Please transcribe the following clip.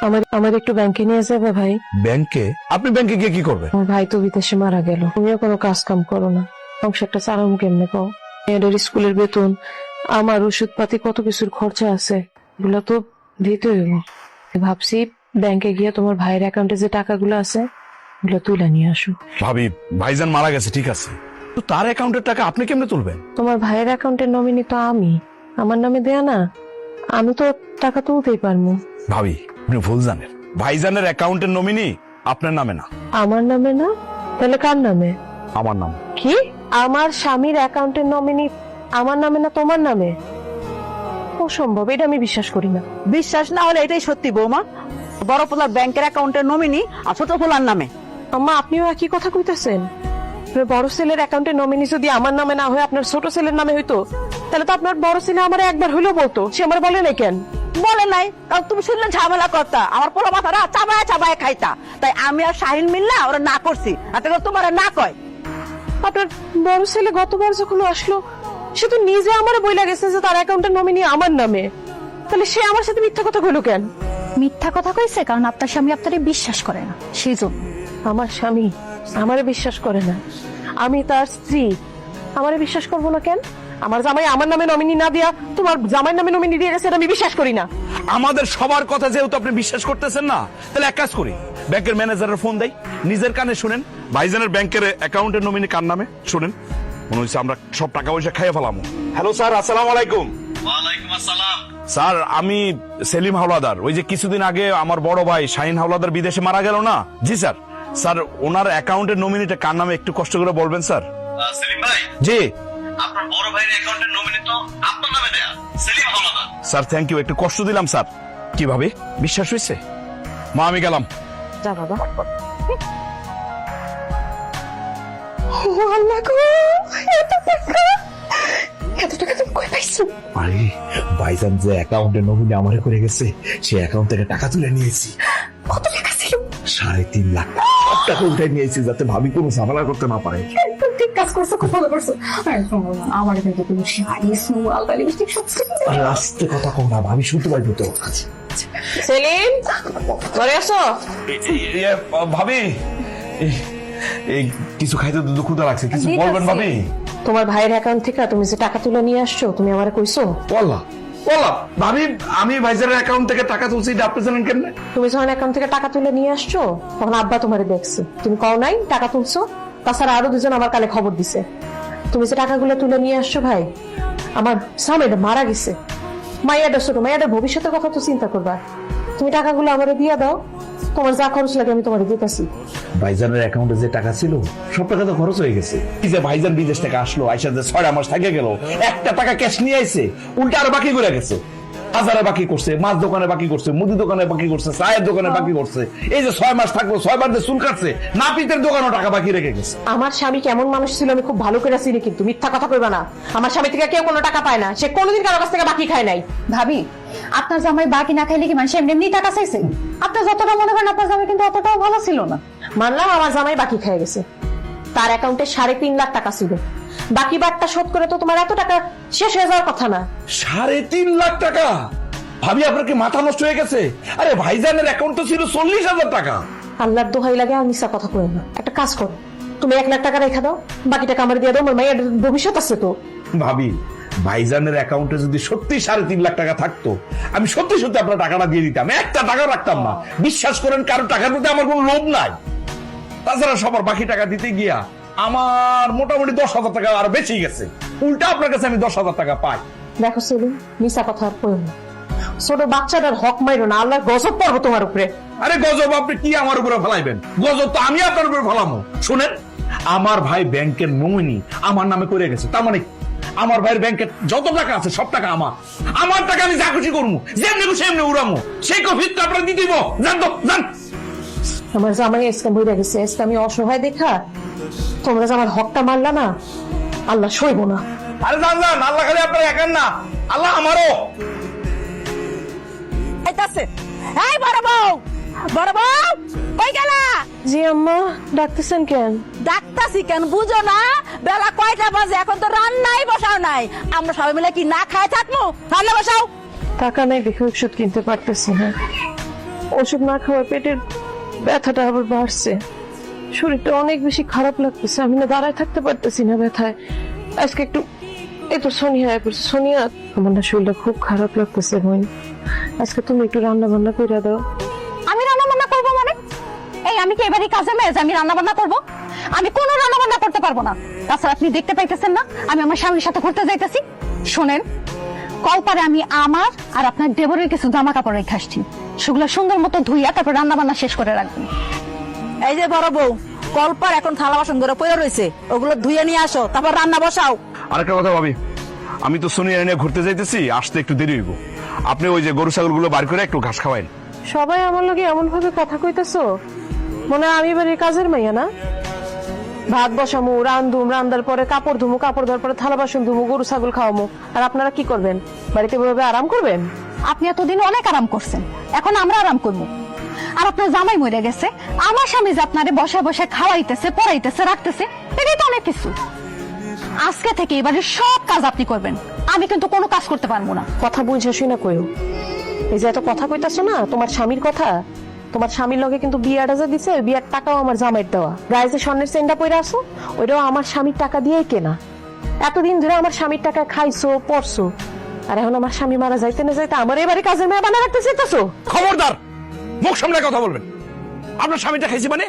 আমার একটু ব্যাংকে নিয়ে যাবে ভাই? ব্যাংকে? আপনি ব্যাংকে গিয়ে কি করবেন? আমার ভাই তো বিদেশে মারা গেল, তুমিও কোনো কাজ কাম করো না, সংসারটা চালাম কেমনে কও? মেয়েদের স্কুলের বেতন, আমার ওষুধ পাতি, কত কিছুর খরচা আছে, এগুলো তো দিতে হইব। ভাবছি ব্যাংকে গিয়ে তোমার ভাইয়ের অ্যাকাউন্টে যে টাকাগুলো আছে ওগুলো তুলে নিয়ে আসো। ভাবি, ভাইজান মারা গেছে ঠিক আছে, তো তার অ্যাকাউন্টের টাকা আপনি কেমনে তুলবেন? তোমার ভাইয়ের অ্যাকাউন্টের নমিনি তো আমি, আমার নামে দেয়া না, আমি তো টাকা তুলতেই পারবো। ভাবি, আপনি ভুল জানেন, ভাইজানের অ্যাকাউন্টের নমিনি আপনার নামে না, আমার নামে না? তাহলে কার নামে? আমার নাম। কি? আমার স্বামীর অ্যাকাউন্টের নমিনি আমার নামে না তোমার নামে? অসম্ভব, এটা আমি বিশ্বাস করি না। বিশ্বাস না হলে এটাই সত্যি বৌমা, বড় পোলার ব্যাংকের অ্যাকাউন্টের নমিনি আর ছোট পোলার নামে। আম্মা, আপনিও একই কথা কইতেছেন? আপনার বড় ছেলের অ্যাকাউন্টের নমিনি যদি আমার নামে না হয়ে আপনার ছোট ছেলের নামে হইতো, তাহলে তো আপনার বড় ছেলে আমার একবার হইলেও বলতো, সে আমার বলে নাই কেন? বলে নাই, কারণ তুমি শুনলে ঝামেলা করতা, আমার পোলা মাথারা চাবায় চাবায় খাইতা, তাই আমি আর শাহিন মিল্লা ওরা না করছি, আর তোমার না কয়। আপনার বড় ছেলে গতবার যখন আসলো, সে তো নিজে আমার বইলা গেছে যে তার অ্যাকাউন্টের নমিনি আমার নামে, তাহলে সে আমার সাথে মিথ্যা কথা কইলো কেন? মিথ্যা কথা কইছে কারণ আপনার স্বামী আপনারে বিশ্বাস করে না, সেই জন্য। আমার স্বামী আমারে বিশ্বাস করে না, আমি তার স্ত্রী, আমারে বিশ্বাস করবো না কেন? আমার জামাই আমার নামে নমিনি না দিয়া তোমার জামাইয়ের নামে নমিনি দিয়ে গেছে, এটা আমি বিশ্বাস করি না। আমাদের সবার কথা যেহেতু আপনি বিশ্বাস করতেছেন না, তাহলে এক কাজ করি, ব্যাংকের ম্যানেজারের ফোন দেই, নিজের কানে শুনেন ভাইজানের ব্যাংকের অ্যাকাউন্টের নমিনি কার নামে, শুনেন। মনে হচ্ছে আমরা সব টাকা পয়সা খাইয়ে ফেলাম। হ্যালো স্যার, আসসালামু আলাইকুম। ওয়ালাইকুম আসসালাম। স্যার, আমি সেলিম হাওলাদার, ওই যে কিছুদিন আগে আমার বড় ভাই শাহিন হাওলাদার বিদেশে মারা গেল না? জি স্যার। স্যার, ওনার অ্যাকাউন্টের নমিনিটা কার নামে একটু কষ্ট করে বলবেন স্যার? সেলিম ভাই, জি আপনার বড় ভাইয়ের অ্যাকাউন্টের নমিনি তো আপনার নামে দেয়া, Selim Howlader. Sir, thank you, একটু কষ্ট দিলাম স্যার। কিভাবে বিশ্বাস হয়েছে? মা, আমি গেলাম। যা বাবা। ও আল্লাহ গো, এত টাকা তুমি কই পাইছো? আরে ভাইজান যে অ্যাকাউন্টের নমিনি আমারে করে গেছে, সেই অ্যাকাউন্ট থেকে টাকা তুলে নিয়েছি। কত টাকা ছিল? 3.5 লাখ টাকা উঠে নিয়েছি, যাতে ভাবি কোনো ঝামেলা করতে না পারে। একদম ঠিক কাজ করছো, খুব ভালো করছো। আমার কিন্তু তুমি শাড়ি সুমাল কালি লিপস্টিক সব আরে আস্তে কথা কও না, ভাবি শুনতে পাইবো তো। সেলিম, ঘরে আসো। ভাবি, এই কিছু খাইতে দুধ ক্ষুধা লাগছে, কিছু বলবেন ভাবি? তোমার ভাইয়ের অ্যাকাউন্ট থেকে তুমি যে টাকা তুলে নিয়ে আসছো, তুমি আমারে কইছো? বললাম বললাম ভাবি, আমি ভাইজানের অ্যাকাউন্ট থেকে টাকা তুলছি, এটা আপনি জানেন কেন? তুমি যখন অ্যাকাউন্ট থেকে টাকা তুলে নিয়ে আসছো, তখন আব্বা তোমারে দেখছে, তুমি কও নাই টাকা তুলছো। তাছাড়া আরো দুজন আমার কানে খবর দিছে। তুমি যে টাকাগুলো তুলে নিয়ে আসছো ভাই, আমার স্বামীটা মারা গেছে, মাইয়াটা ছোট, মাইয়াটার ভবিষ্যতের কথা তো চিন্তা করবা। তুমি টাকাগুলো আমারে দিয়ে দাও, তোমার যা খরচ লাগে আমি তোমারে দিতেছি। ভাইজানের অ্যাকাউন্টে যে টাকা ছিল, সব টাকা তো খরচ হয়ে গেছে। এই যে ভাইজান বিদেশ থেকে আসলো, আইসা যে 6 মাস থেকে গেল, একটা টাকা ক্যাশ নিয়ে আইছে, উল্টা আর বাকি করে গেছে। বাজারে বাকি করছে, মাছ দোকানে বাকি করছে, মুদি দোকানে বাকি করছে, চায়ের দোকানে বাকি করছে। এই যে 6 মাস থাকলো, 6 বার যে চুল কাটছে, নাপিতের দোকানও টাকা বাকি রেখে গেছে। আমার স্বামী কেমন মানুষ ছিল আমি খুব ভালো করে চিনি, কিন্তু মিথ্যা কথা কইবা না। আমার স্বামী থেকে কেউ কোনো টাকা পায় না, সে কোনোদিন কারো কাছ থেকে বাকি খায় নাই। ভাবি, আপনার জামাই বাকি না খাইলে কি মানুষ এমনি টাকা চাইছে? আপনার যতটা মনে করেন আপনার জামাই কিন্তু অতটাও ভালো ছিল না। মানলাম আমার জামাই বাকি খেয়ে গেছে, তার অ্যাকাউন্টে 3.5 লাখ টাকা ছিল, বাকি বারটা শোধ করে তো তোমার এত টাকা শেষ হয়ে যাওয়ার কথা না। 3.5 লাখ টাকা? ভাবি, আপনার কি মাথা নষ্ট হয়ে গেছে? আরে ভাইজানের অ্যাকাউন্ট তো ছিল 40,000 টাকা। আল্লাহর দোহাই লাগে আর মিশা কথা কই না। একটা কাজ করো, তুমি 1 লাখ টাকা রেখে দাও, বাকি টাকা আমার দিয়ে দাও, আমার মায়ের ভবিষ্যৎ আছে তো। ভাবি, ভাইজানের অ্যাকাউন্টে যদি সত্যি 3.5 লাখ টাকা থাকতো, আমি সত্যি সত্যি আপনার টাকাটা দিয়ে দিতাম, একটা টাকা রাখতাম না। বিশ্বাস করেন, কারো টাকার প্রতি আমার কোনো লোভ নাই। তাছাড়া সবার বাকি টাকা দিতে গিয়া আমার মোটামুটি 10,000 টাকা আর বেঁচে গেছে, উল্টা আপনার কাছে আমি 10,000 টাকা পাই। দেখো সেলিম, মিশা কথা আর কইও না, ছোট বাচ্চাটার হক মাইরো না, আল্লাহর গজব পড়বো তোমার উপরে। আরে গজব আপনি কি আমার উপরে ফেলাইবেন? গজব তো আমি আপনার উপরে ফেলামো। শুনেন, আমার ভাই ব্যাংকের নমিনি আমার নামে করে গেছে, তার মানে আমার ভাইয়ের ব্যাংকের যত টাকা আছে সব টাকা আমার টাকা আমি যা খুশি করবো, যেমনি খুশি এমনি উড়ামো, সেই কফিটা আপনারা দিয়ে দিব। জান তো জান। আমার জামাই আজকে বইরা গেছে, আজকে আমি অসহায় দেখা তোমরা যে আমার হকটা মারলা না, আল্লাহ সইব না। আরে জান জান, আল্লাহ খালি আপনার একার না, আল্লাহ আমারও। আইতাছে, এই বড় বউ, বড় বউ কই গেলা? জি আম্মা, ডাকতেছেন কেন? ডাক্তারছি কেন বুঝো না? বেলা কয়টা বাজে, এখন তো রান্নাই বসাও নাই। আমরা সবাই মিলে কি না খায় থাকবো? রান্না বসাও। টাকা নাই দেখে ওষুধ কিনতে পারতেছি না। ওষুধ না খাওয়ায় পেটের ব্যথাটা আবার বাড়ছে, শরীরটা অনেক বেশি খারাপ লাগতেছে, আমি না দাঁড়ায় থাকতে পারতেছি না ব্যথায়। আজকে একটু এই তো সোনিয়া করছে, সোনিয়া আমার না শরীরটা খুব খারাপ লাগতেছে বোন, আজকে তুমি একটু রান্না বান্না করে দাও। আমি রান্না বান্না করবো মানে? এই আমি কি এবারে কাজে মেয়ে যে আমি রান্না বান্না করবো? আমি কোনো রান্না বান্না করতে পারবো না। তাছাড়া আপনি দেখতে পাইতেছেন না আমি আমার স্বামীর সাথে ঘুরতে যাইতেছি? শোনেন, কলপারে আমি আমার আর আপনার দেবরের কিছু জামা কাপড় রেখে আসছি, সেগুলো সুন্দর মতো ধুইয়া তারপর রান্না বান্না শেষ করে রাখবেন। এই যে বড় বউ, কলপার এখন থালা বাসন ধরে পড়ে রয়েছে, ওগুলো ধুয়ে নিয়ে আসো, তারপর রান্না বসাও। আরেকটা কথা ভাবি, আমি তো সোনিয়া নিয়ে ঘুরতে যাইতেছি, আসতে একটু দেরি হইব। আপনি ওই যে গরু ছাগল গুলো বার করে একটু ঘাস খাওয়াইন। সবাই আমার লগে এমন ভাবে কথা কইতেছো, মনে হয় আমি বাড়ির কাজের মাইয়া না? ভাত বসামু, রান্ধুম, রান্দার পরে কাপড় ধুমু, কাপড় ধোয়ার পরে থালা বাসন ধুমু, গরু ছাগল খাওয়ামু, আর আপনারা কি করবেন? বাড়িতে বসে আরাম করবেন? আপনি এতদিন অনেক আরাম করছেন, এখন আমরা আরাম করবো। আর আপনার জামাই মরে গেছে, আমার স্বামী যে আপনারে বসে বসে খাওয়াইতেছে, পড়াইতেছে, রাখতেছে, এটাই তো অনেক কিছু। আজকে থেকে এবারে সব কাজ আপনি করবেন, আমি কিন্তু কোনো কাজ করতে পারবো না। কথা বুঝে শুনে কইও। এই যে এত কথা কইতাছো না, তোমার স্বামীর কথা, তোমার স্বামীর লগে কিন্তু বিয়াটা যে দিছে, ওই বিয়ার টাকাও আমার জামাইয়ের দেওয়া। গায়ে যে স্বর্ণের চেনটা পরে আসো, ওইটাও আমার স্বামীর টাকা দিয়েই কেনা। এতদিন ধরে আমার স্বামীর টাকা খাইছো, পড়ছো, আর এখন আমার স্বামী মারা যাইতে না যাইতে আমার এবারে কাজের মেয়ে বানা রাখতে চাইতেছো? খবরদার, মুখ সামলে কথা বলবেন। আপনার স্বামীটা খাইছি মানে